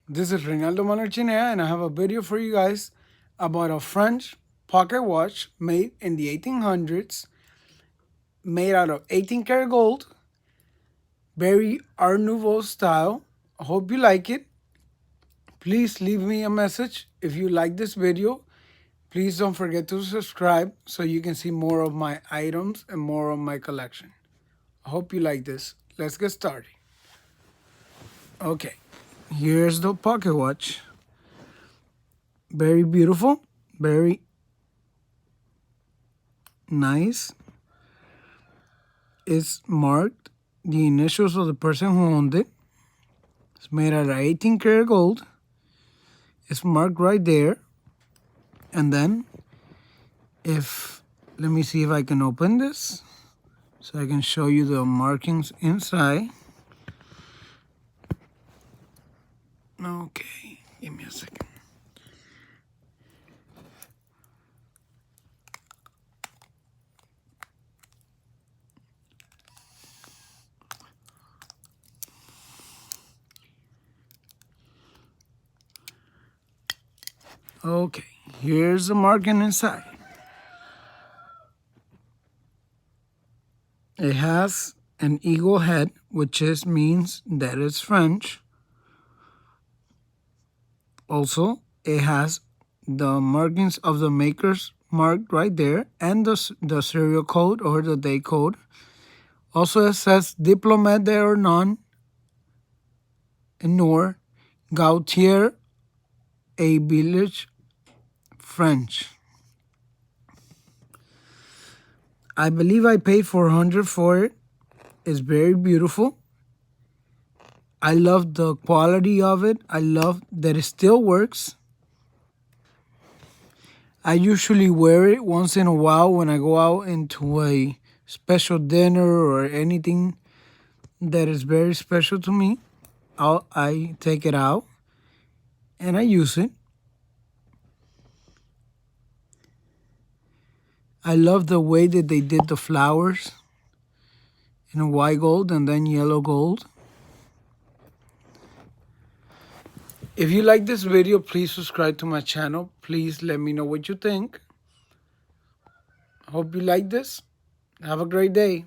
This is Reinaldo Manarchinea, and I have a video for you guys about a French pocket watch made in the 1800s, made out of 18 karat gold, very Art Nouveau style. I hope you like it. Please leave me a message if you like this video. Please don't forget to subscribe so you can see more of my items and more of my collection. I hope you like this. Let's get started. Okay, here's the pocket watch. Very beautiful, very nice. It's marked the initials of the person who owned it. It's made out of 18 karat gold. It's marked right there. And then let me see if I can open this so I can show you the markings inside. Okay, give me a second. Okay, here's the marking inside. It has an eagle head, which means that it's French. Also, it has the markings of the makers marked right there and the serial code or the day code. Also, it says Diplômé d'Honneur nor Gautier a village French. I believe I paid $400 for it. It's very beautiful. I love the quality of it. I love that it still works. I usually wear it once in a while when I go out into a special dinner or anything that is very special to me. I take it out and I use it. I love the way that they did the flowers in a white gold and then yellow gold. If you like this video, please subscribe to my channel. Please let me know what you think. Hope you like this. Have a great day.